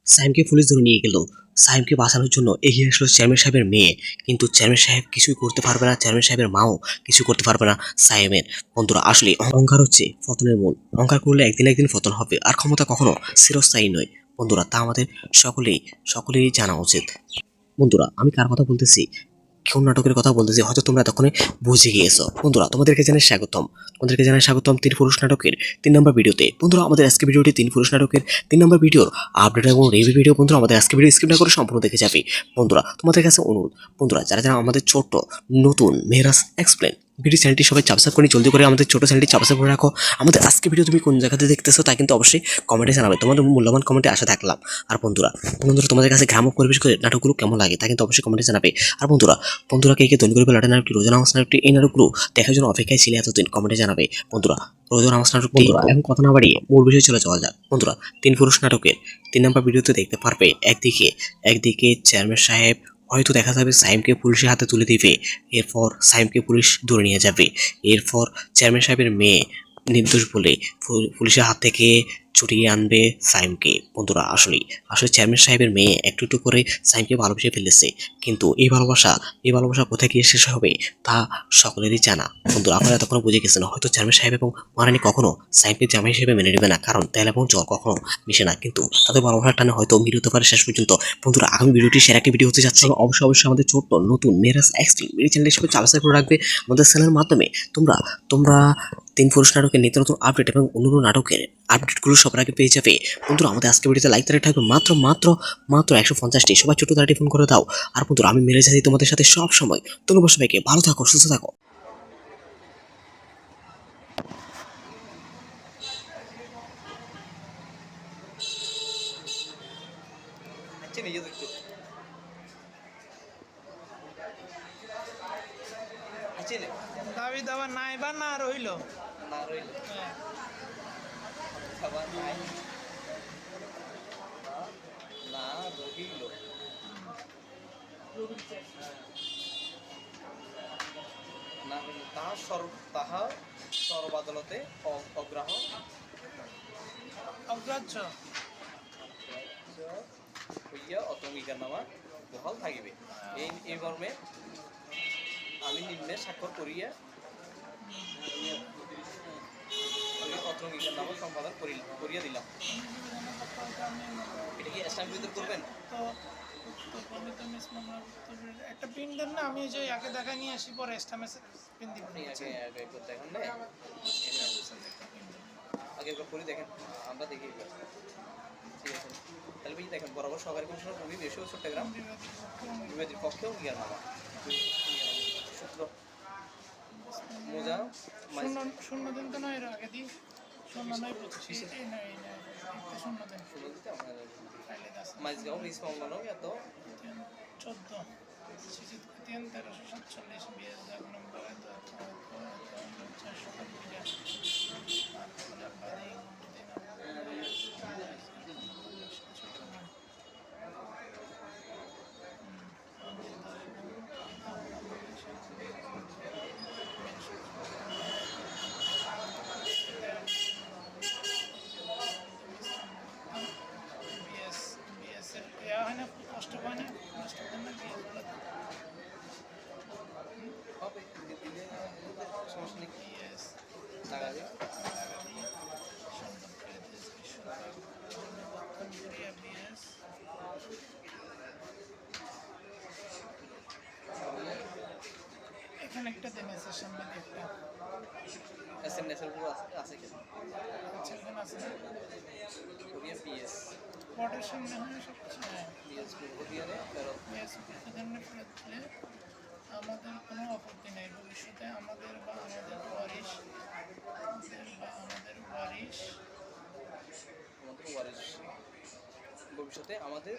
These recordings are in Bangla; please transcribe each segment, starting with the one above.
সাইমকে পুলিশ ধরে নিয়ে গেল। সাইমকে বাঁচানোর জন্য এগিয়ে আসলো চেয়ারম্যান সাহেবের মেয়ে, কিন্তু চেয়ারম্যান সাহেব কিছুই করতে পারবে না, চেয়ারম্যান সাহেবের মাও কিছু করতে পারবে না সাইমের। বন্ধুরা, আসলে অহংকার হচ্ছে পতনের মূল। অহংকার করলে একদিন একদিন পতন হবে, আর ক্ষমতা কখনো চিরস্থায়ী নয় বন্ধুরা, তা আমাদের সকলেরই জানা উচিত। বন্ধুরা, আমি কার কথা বলতেছি, কোন নাটকের কথা বলতেছি হয়তো তোমরা তখনই বুঝে গিয়েছো। বন্ধুরা, তোমাদেরকে জানাই স্বাগতম তিন পুরুষ নাটকের 3 নম্বর ভিডিওতে। বন্ধুরা, আমাদের আজকে ভিডিওটি তিন পুরুষ নাটকের 3 নম্বর ভিডিওর আপডেট এবং রিভিউ ভিডিও। বন্ধুরা, আমাদের আজকে ভিডিও স্কিপ না করে সম্পূর্ণ দেখে যাবে। বন্ধুরা, তোমাদের কাছে অনুরোধ, বন্ধুরা যারা যারা আমাদের ছোট্ট নতুন মেহরাজ এক্সপ্লেন ভিডিও চ্যানেলটি সবাই সাবস্ক্রাইব করে জলদি করে আমাদের ছোট চ্যানেলটি সাবস্ক্রাইব করে রাখো। আমাদের আজকে ভিডিও তুমি কোন জায়গাতে দেখতেছো তা কিন্তু অবশ্যই কমেন্টে জানাবে, তোমাদের মূল্যবান কমেন্টে আশা থাকলাম। আর বন্ধুরা, তোমাদের কাছে গ্রাম্য পরিবেশ করে নাটকগুলো কেমন লাগে তা কিন্তু অবশ্যই কমেন্টে জানাবে। আর বন্ধুরা কে কে দৈনিক গরিবের লাটে নাটকটি, রোজানা হাউস নাটকটি, এই নাটকগুলো দেখার জন্য অপেক্ষায় ছিলে এতদিন, কমেন্টে জানাবে। বন্ধুরা, রোজানা হাউস নাটকটি, বন্ধুরা এখন কথা না বাড়িয়ে মূল বিষয়ে চলে যাওয়া যাক। বন্ধুরা, তিন পুরুষ নাটকের 3 নম্বর ভিডিওতে দেখতে পারবে একদিকে চেয়ারম্যান সাহেব হয়তো দেখা যাবে সাইমকে পুলিশের হাতে তুলে দিবে, এরপর সাইমকে পুলিশ ধরে নিয়ে যাবে। এরপর চেয়ারম্যান সাহেবের মেয়ে নির্দোষ বলে পুলিশের হাত থেকে ছুটিয়ে আনবে সাইমকে। বন্ধুরা, আসলে চেয়ারম্যান সাহেবের মেয়ে একটু একটু করে সাইমকে ভালোবেসে ফেলেছে, কিন্তু এই ভালোবাসা কোথায় গিয়ে শেষ হবে তা সকলেরই জানা। বন্ধুরা, আপনারা তখনও বুঝে গেছেন হয়তো চেয়ারম্যান সাহেব এবং মহারানী কখনো সাইমকে জামাই হিসেবে মেনে নেবে না, কারণ তেল এবং জল কখনো মিশে না, কিন্তু তাদের ভালোবাসার টানে হয়তো মিল হতে পারে শেষ পর্যন্ত। বন্ধুরা, আগামী ভিডিওটি সেরা একটি ভিডিও হতে যাচ্ছে। অবশ্যই আমাদের ছোট্ট নতুন মেরাজ এক্সট্রিম ভিডিও চ্যানেল হিসেবে সাবস্ক্রাইব করে রাখবে। আমাদের চ্যানেলের মাধ্যমে তোমরা তিন পুরুষ নাটকের নিত্য নতুন আপডেট এবং অন্যান্য নাটকের আপডেটগুলো সবার আগে পেয়ে যাবে। বন্ধুরা, আমাদের আজকে ভিডিওতে লাইক তারা থাকবে মাত্র 150টি। সবাই ছোট তারা ফোন করে দাও। আর বন্ধুরা, আমি মেরে যাচ্ছি তোমাদের সাথে সব সময়। ধন্যবাদ সবাইকে, ভালো থাকো, সুস্থ থাকো। দাবি দাবা নাই বা না রইল তাহা সর্ব আদালতে অগ্রাহ্য হইয়া অঙ্গীকারনামা বহাল থাকিবে। এই মর্মে আমি নিম্নে স্বাক্ষর করিয়া অঙ্গীকারনামা সম্পাদন করিয়া দিলাম। এটা কি স্ট্যাম্প ভিতর করবেন? একটা পিন দেন না, আমি যে আগে দেখা নিয়ে আসি, পরে স্ট্যাম্পে পিন দিব। দেখেন না, আগে একবার করে দেখেন, আমরা দেখি। ঠিক আছে, তাহলে ভাই দেখেন, বরাবর সরকারি কমিশনার ভূমি বেশি চট্টগ্রাম বিবাদীর পক্ষে অঙ্গীকারনামা সূত্র মোজা শূন্য দিন তো নয়, এর আগে দিই শূন্য নয় 25 শূন্য দিন মাঝগাঁও নিজ মামলানো এত 14 1347 বিএস দাগ নম্বর হয় না, কষ্ট হয় না, কষ্ট হয় না সমস্যা নেই। বিএস লাগাবে এখানে একটা দেন আছে, সামনে একটা এসএমএসের উপর আছে কেন? আচ্ছা, এখানে আছে না, কোরিয়া পিএস বর্ডের সামনে হয় সব কিছু। পিএস কোরিয়ারে ফেরত ফেরত দিলে আমাদের কোনো আপত্তি নেই। ভবিষ্যতে আমাদের বা আমাদের ওয়ারিশ ভবিষ্যতে আমাদের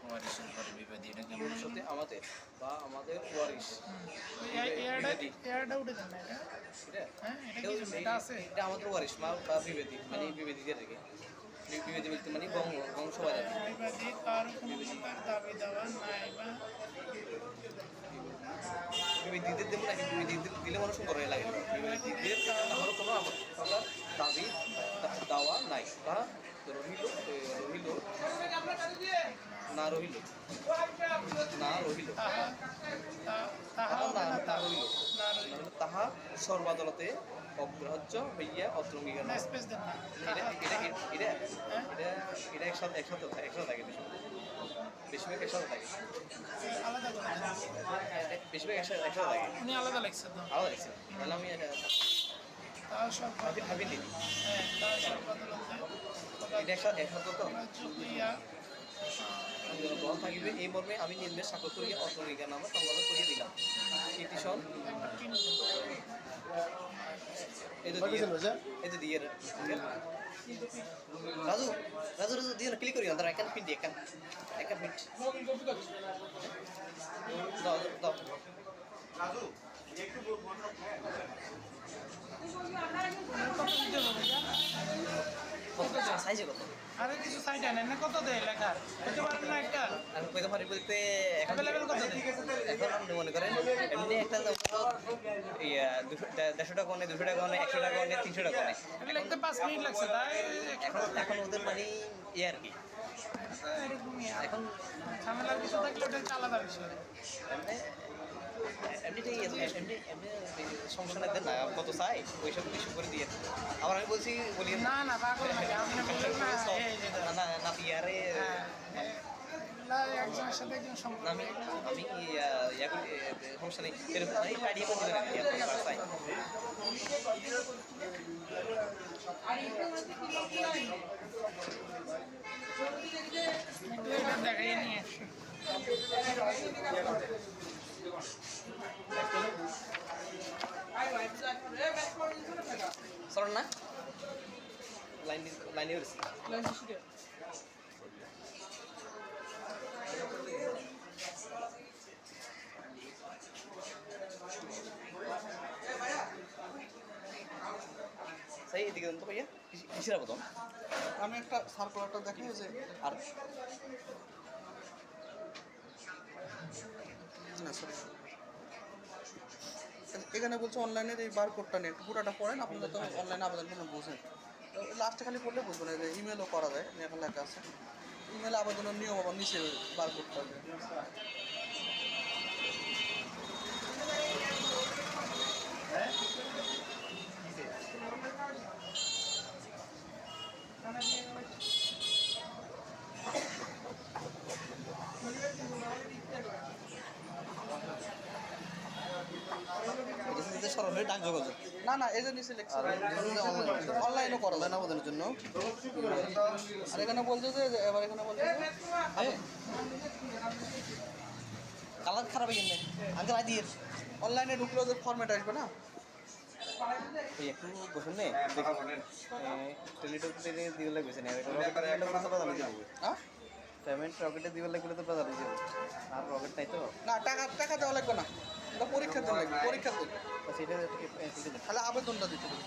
ওয়ারিশের পরে বিবাদী, এটা কেমন ভবিষ্যতে আমাদের বা আমাদের ওয়ারিশ এয়ারটা উঠে দেন না এটা। হ্যাঁ, এটা কি জন্য এটা আছে? এটা আমাদের ওয়ারিশ বা বিবাদী, মানে বিবাদীদের থেকে বিবাদী বলতে মানে বংশবাদী। বিবাদী কার কোনো প্রকার দাবি দাওয়া নাই বা বিবাদীদের দেবো নাকি? বিবাদীদের দিলে মানুষ করে লাগে। বিবাদীদের আমার কোনো প্রকার দাবি দাওয়া নাই বা রহিল রহিল না রহিল তাহা তাহা তাহা হবে না না না রহিল না রইল তাহা সর্বাদালতে অগ্রাহ্য হইয়া অত্র অঙ্গীকার না না স্পেস দেন না এটা এটা এটা হ্যাঁ? এটা এটা একসাথে একসাথে থাকে বেশিরভাগ একসাথে থাকে আলাদা করে দেন। বেশিরভাগ একসাথে থাকে উনি আলাদা লাগছে তো আলাদা দেখছি তাহলে আমি তাহা সব ভাবি দিই হ্যাঁ তাহা সব বদলতে এটা একসাথে তো রাজ্য হইয়া গ্রহণ থাকিবে এই মর্মে আমি নিম্নে স্বাক্ষর করিয়া অত্র অঙ্গীকার নামা সংবাদ করিয়া দিলাম পিটিশন একবার কিনে এই তো দিয়ে রাজু রাজু রাজু দিয়ে ক্লিক করি তারা একান পিন একান একান মিনিট দাও দাও কত দিতে হবে কত সাইজে কত আরে কিছু সাইড আনেন না কত দেয় লেখা বুঝতে পারেন না একটা আমি কইতে পারি বলতে এখন অ্যাভেলেবেল কত দেয় এখন আপনি মনে করেন এমনি একটা ইয়া 150 টাকা অনেক 200 টাকা অনেক 100 টাকা অনেক 300 টাকা অনেক এটা লিখতে 5 মিনিট লাগছে তাই এখন ওদের মানে ইয়ে আর কি এরকমই এখন ঝামেলার কিছু থাকলে ওটা হচ্ছে আলাদা বিষয় এমনিতেই এমনি সংসানের দেন না কত চাই ওইসব ইস্যু করে দিয়ে আবার আমি বলছি বলি না না পাগল নাকি আপনি বললেন না এই যেটা না না পিয়ারে হ্যাঁ একজনের সাথে একজন সম্পর্ক আমি আমি ইয়া করি সমস্যা নেই এরকম আমি কাটিয়ে করে দিলাম চাই এটা দেখাই নিয়ে আসি সরেন না লাইনে উঠেছি সেই এদিকে দেন তো ভাইয়া কিসের আবেদন আমি একটা সার্কুলারটা দেখি যে আর না সরি এখানে বলছে অনলাইনের এই বার কোডটা নিয়ে একটু পুরোটা পড়েন আপনাদের তো অনলাইনে আবেদন করলে বুঝেন লাস্টে খালি পড়লে বুঝবেন না যে ইমেলও করা যায় এখন লেখা আছে ইমেলে আবেদনের নিয়ম আবার নিচে বার কোডটা সরাসরি ডাক যোগাযোগ না না এই যে নিচে লেখছে অনলাইনও করা যায় না আবেদনের জন্য আর এখানে বলছে যে এবার এখানে বলছে যে কালার খারাপ হয়ে গেলে আগে রাই দিয়ে অনলাইনে ঢুকলে ওদের ফরম্যাট আসবে না একটু বসুন নে টেলিটক দিয়ে লাগবে না হ্যাঁ পেমেন্ট রকেটে দিয়ে লাগলে তো বাজারে যাবে আর রকেট নাই তো না টাকা টাকা দেওয়া লাগবে না ওটা পরীক্ষার জন্য লাগবে পরীক্ষার জন্য সেটা তাহলে আবেদনটা দিতে হবে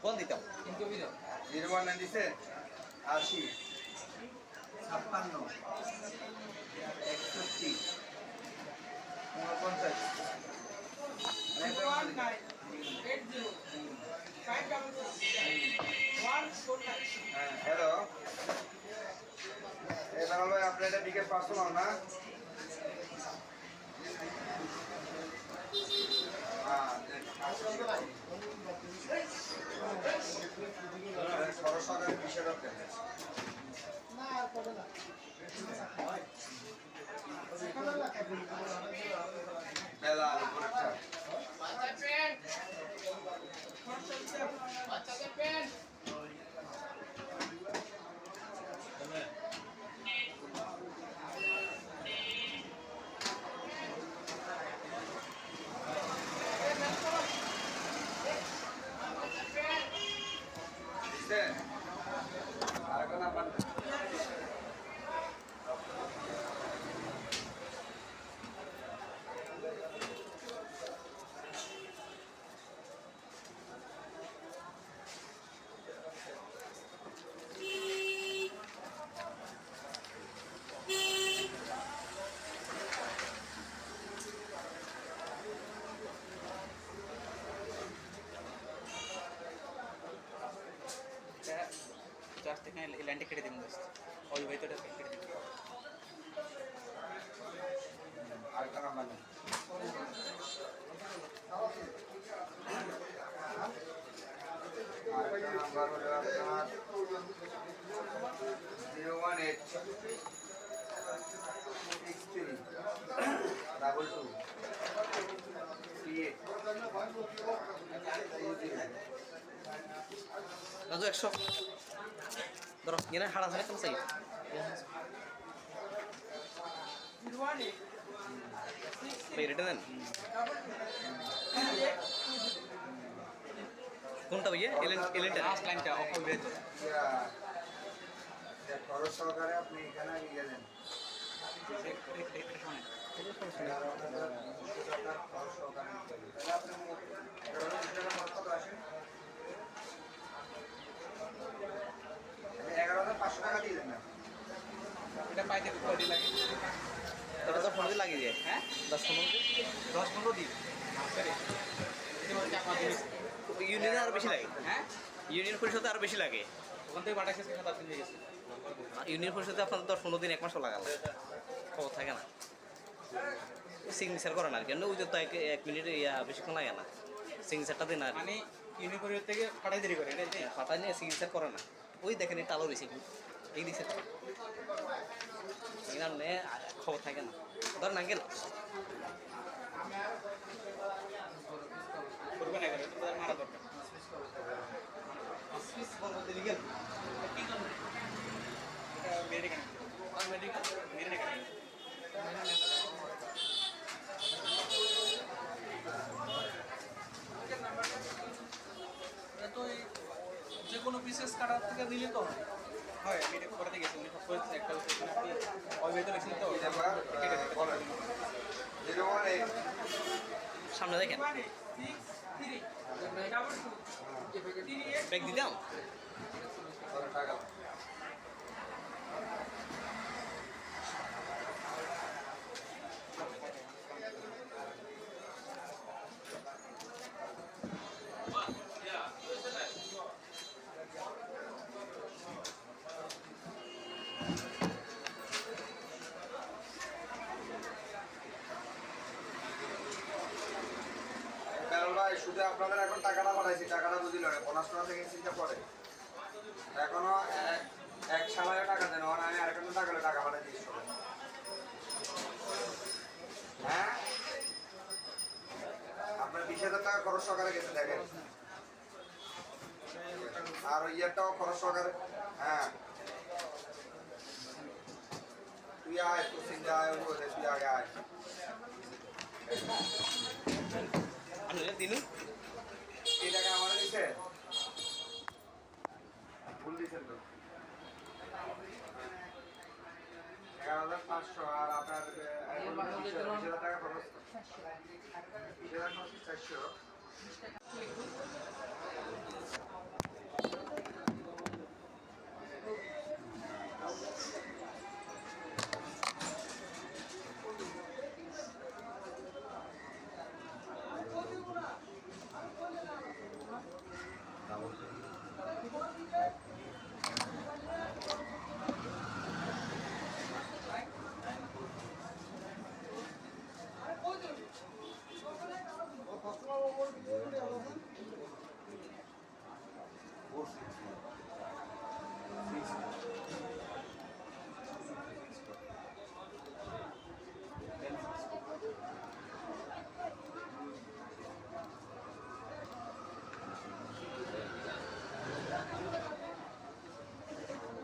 কোন দিতাম 01 দিছে 80 56 61 হ্যালো এবার ভাই আপনার এটা বিকেল 500 না সরসরের বিষয়টা মেলা আলু পরীক্ষা আর এখন আপনার লাইনটা কেটে দিন জাস্ট অবিবাহিতটা কেটে দিন আরেকটা নাম্বার নেই আরেকটা নাম্বার হলো আপনার 018 63 22 38 রাজু 100 ধরো এখানে হাড়া ধরে কেন চাই রেটে দেন কোনটা ভাইয়া এলেনটা লাস্ট লাইনটা অবিবাহিত খরচ সহকারে আপনি এখানে গেলেন টাকা দিয়ে দেন না এটা পাইতে কয়দিন লাগে এটা তো 15 দিন লাগে যায় হ্যাঁ 10-15 দিন ইউনিয়নে আরো বেশি লাগে হ্যাঁ ইউনিয়ন পরিষদে আরো বেশি লাগে ওখান থেকে বাটা শেষ 7 দিন গেছে ইউনিয়ন পরিষদে আপনাদের 10-15 দিন 1 মাসও লাগাল খবর থাকে না সিগনেচার করে না আর কি ওই তো 1 মিনিট বেশিক্ষণ লাগে না সিগনেচারটা দিন আর মানে ইউনিয়ন পরিষদ থেকে ফাটাই দেরি করে ফাটাই নিয়ে সিগনেচার করে না ওই দেখেন টালো রয়েছে এই দিচ্ছে এখানে খবর থাকে না ধর না গেল করবে না মারা দরকার এটা তো এই যে কোনো বিশেষ কাটার থেকে নিলে তো হয় হয় আমি এটা করাতে গেছি উনি করে একটা অবিবাহিত লিখছেন তো বলেন 018 সামনে দেখেন ব্যাগ দিলাম টাকা বেলাল ভাই শুধু আপনাদের এখন টাকাটা পাঠাইছি টাকাটা বুঝিল না 50 টাকা থেকে চিন্তা করে এখনো এক সময় টাকা দেন আমি আর কোনো টাকা পাঠাই দিচ্ছি হ্যাঁ আপনার 20,000 টাকা খরচ সহকারে গেছে দেখেন আর ইয়েরটাও খরচ সহকারে হ্যাঁ তুই আয় তুই চিন্তা আয় তুই আগে আয় দিনু এই টাকা আমার দিছে ভুল দিছেন তো 11,500 আর আপনার 20,000 টাকা খরচ 20,400 টাকা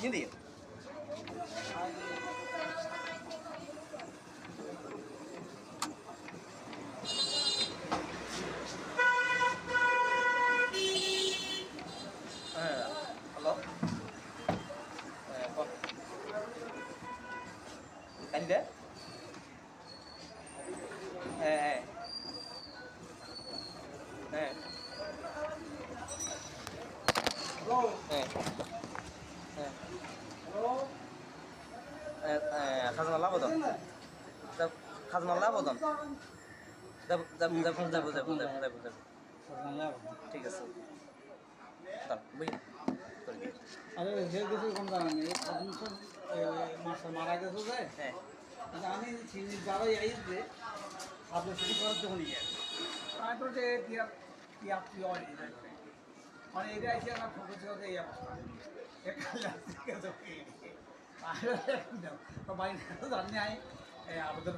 হিন্দি হ্যাঁ হ্যালো কান্দে হ্যাঁ হ্যাঁ হ্যাঁ খাজনা লাভ হতো খাজনা লাভ হতো যাব যাব যাব যাব যাব যাব যাব যাব ঠিক আছে বুঝলি আরে সে কিছু কোন জানা নেই মাসে মারা গেছে যে হ্যাঁ আমি যারাই আইছে আপনার শুরু করার জন্য নিয়ে আমি তো যে টিয়া টিয়া মানে এটা এসে আমার ফটো ছিল যে এই অবস্থা তো বাড়ি জানি আমি আবেদন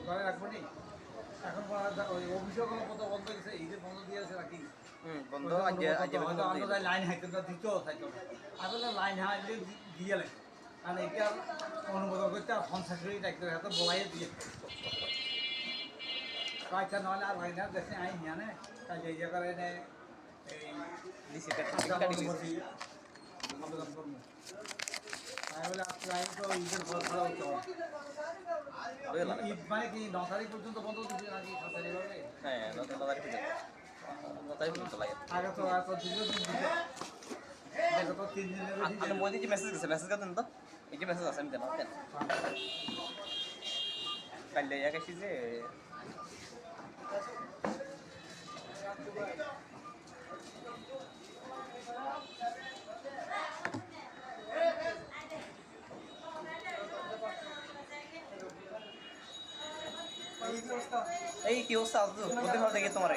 করে রাখবো নি এখন ওই অভিযোগগুলো কত বন্ধ গেছে এই যে বন্ধ দিয়েছে নাকি বন্ধ লাইন হাইতে দিতেও থাকতো আসলে লাইন হাইলে দিয়ে লাগে কারণ এটা অনুমোদন করতে আর ফোন সেক্রেটারি থাকতে এত বলাই দিয়ে কাজটা নহলে আর লাইন হাত দেখে আই নিয়ে নে কাজ এই জায়গায় এনে এই আবেদন করবো তাই বলে লাইন তো ঈদের ফল ফলা হচ্ছে ঈদ মানে কি 9 তারিখ পর্যন্ত বন্ধ দিচ্ছে নাকি 7 তারিখ হবে হ্যাঁ 9 তারিখ পর্যন্ত লাগে আগে তো এত দিন দিতে দেখো তো 3 দিনের আমি মোদি যে মেসেজ দিছে মেসেজ দেন তো এই যে মেসেজ আছে আমি দেন দেন কালে এক আসি যে এই কি অবস্থা বুদ্ধি ভালো দেখে তোমার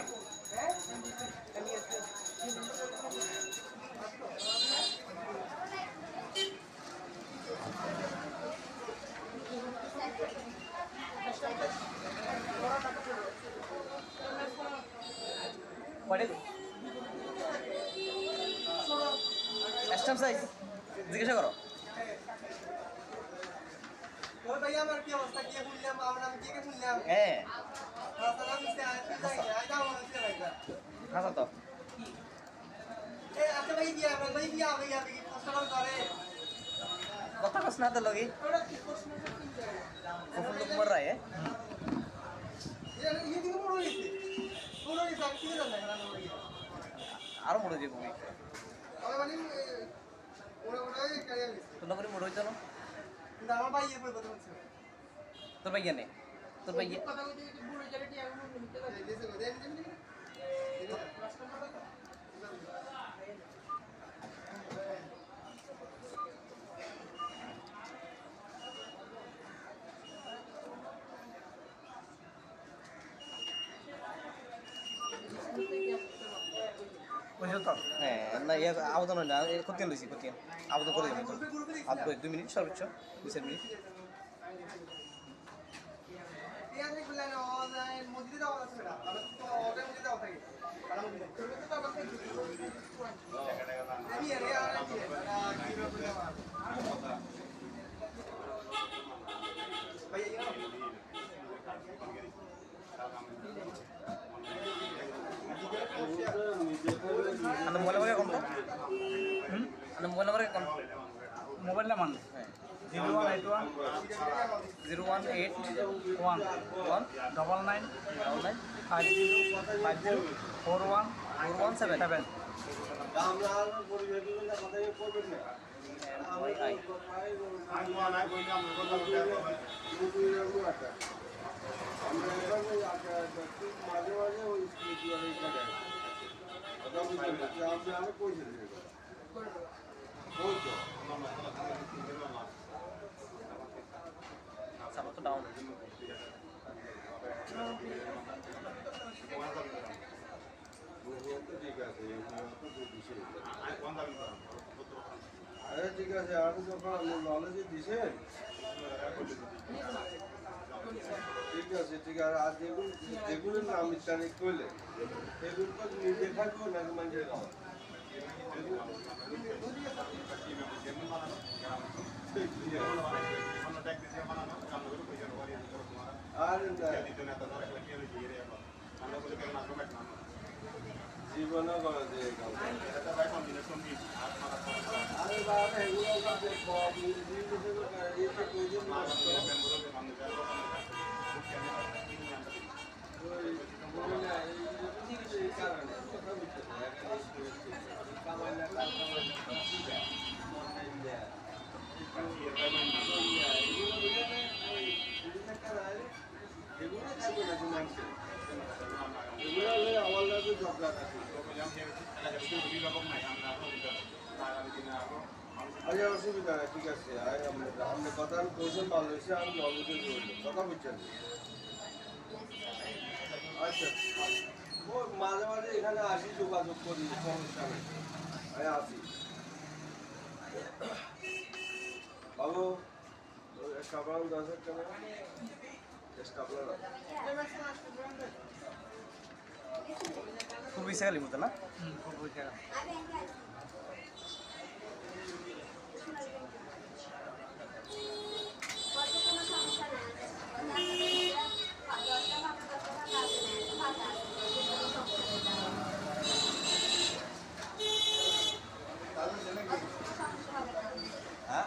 স্ট্যাম্প সাইজ জিজ্ঞাসা করো ভাইয়া আমার কি অবস্থা কি শুনলাম আমরা কি শুনলাম হ্যাঁ সালাম দিতে আইতা আমাদের ভাইয়া হাসা তো এ আচ্ছা ভাইয়া ভাইয়া কি কষ্ট করে কথা কস না তো লগে ওরা কি কষ্ট ফুল কুমার রায় ये दिख मोड़ रही थी सब किधर जाना है ना भैया আরো মরে যাবো अबे मानी ओरा क्या है তোর নকরি মরে হইতো না दामा भाई ये कोई बता मुझसे তোর ভাইয়া নেই তোর ভাইয়া पता कोई बुढ़े चले टिया को मिलते हैं जैसे को दे বুঝছো তো হ্যাঁ না ইয়ে আবেদন হয় না কতিন লইছি কতিন আবেদন করে দেবেন আবেদন 2 মিনিট সর্বোচ্চ 2 মিনিট টিয়া থেকে বললেন অনলাইন মসজিদে যাওয়া আছে না আমি তো অর্ডার মসজিদে যাওয়া থাকি কারণ করবে তো আবার আমি আরে আর কি ভাইয়া ये அந்த মোবাইল নাম্বার কোন அந்த মোবাইল নাম্বার কোন মোবাইল নাম্বার 0181 018 1 99 50 41 417 সামনে তো ডাউন আরে ঠিক আছে আমি যখন নলেজে দিছেন ঠিক আছে ঠিক আছে আর যেগুলোর নাম ইত্যাদি করলে সেগুলো তো নিজে থাকবো নাকি মানুষের খাওয়া আর জীবনও করা যায় আরে বাবা আচ্ছা অসুবিধা নেই ঠিক আছে আপনি কথা কৌশল ভালো হয়েছে আমি নবীকে বলবো কথা বুঝছেন আচ্ছা ও মাঝে মাঝে এখানে আসি যোগাযোগ করি সমস্যা নেই আমি আসি বাবু স্টাবলার 10,000 টাকা স্টাবলার খুব ইচ্ছা গেলি মতো না হ্যাঁ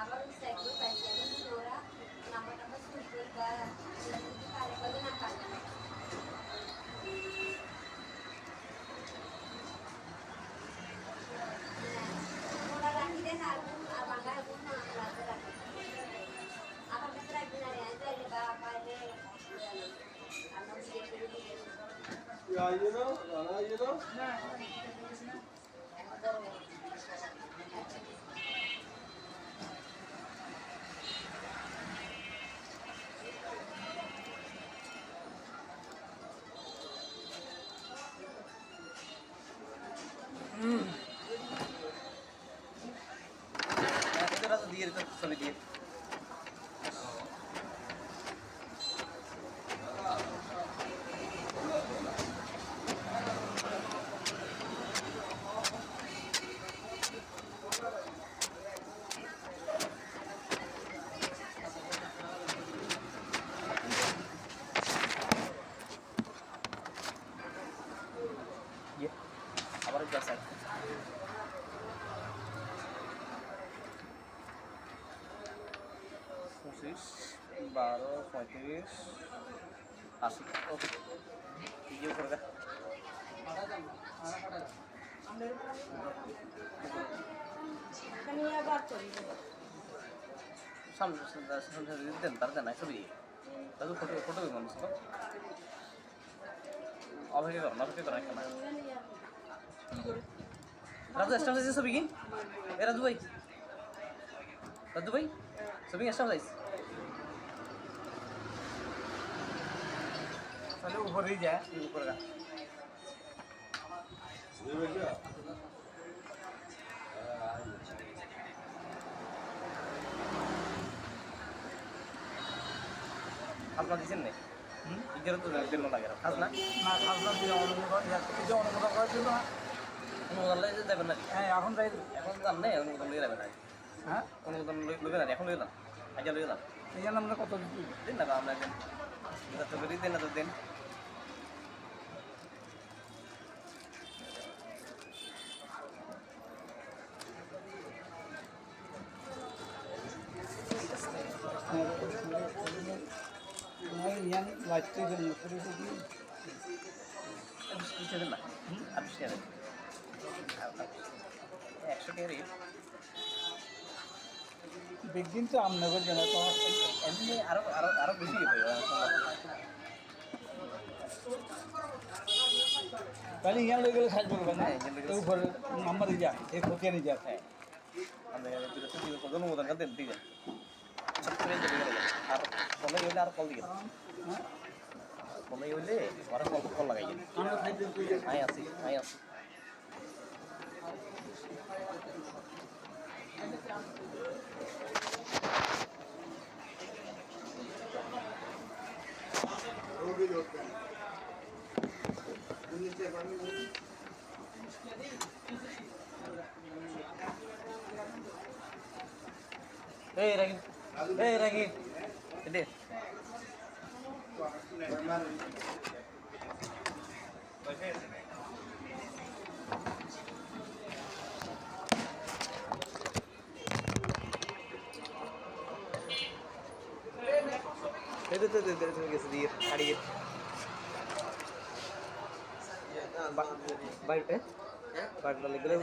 আবার সাইকেল পাইছে ওরা নাম্বার শুরু করবা কারে না কারে ওরা রাখি দেন আর বাংলা গুণ না রাখতে রাখে আবার কাছে রাখবেন আর যাইলে বা পাইলে আমরা দিয়ে দিয়ে you know, Rana, you know? দিয়ে দিত ছবি দিয়ে আবার একটু আছে 25, 12, 35, 80 ওকে ভিডিও করে দেখ সামনে দেন তার দেন ছবি তাদের ফটো ফটো মানুষ তো অপেক্ষা করো একটা না রাজু এক্সট্রা সাইজ ছবি কি এ রাজু ভাই ছবি এক্সট্রা সাইজ তাহলে উপরেই যায় উপরে গা খাজনা দিচ্ছেন না ইগেরও তো জন্য লাগে খাজনা না খাজনা দিয়ে অনুমোদন করার জন্য অনুমোদন লাগে দেবেন না হ্যাঁ এখন যাই এখন জান নেই অনুমোদন লিয়ে যাবেন না হ্যাঁ অনুমোদন লইবে না এখন লইলাম আগে লইলাম এই জন্য আমরা কত দিন না আমরা দিন তো করি দিন না তো দিন লাইটটি জন্য কিছু দিন না আপনি শেয়ার 100 টাকা রেট বেগদিন তো আমনগর জানা তো এমনি আরো বেশি তাহলে ইয়ার লই গেলে সাজ করবেন না উপরে নাম্বার যা এই খতিয়ানি যা হ্যাঁ আমরা অনুমোদন দেন দিয়ে আর ফোনে হইলে আর কল দিয়ে ফোনে হইলে ওরা কল লাগাই আই আছি এই রাগিন, এই রাগিন, এদে এদে তো তুমি গেছে দিয়ে হারিয়ে বাইরে বাইরে লিখলে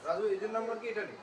রাজু এদের নাম্বার কি এটা নেই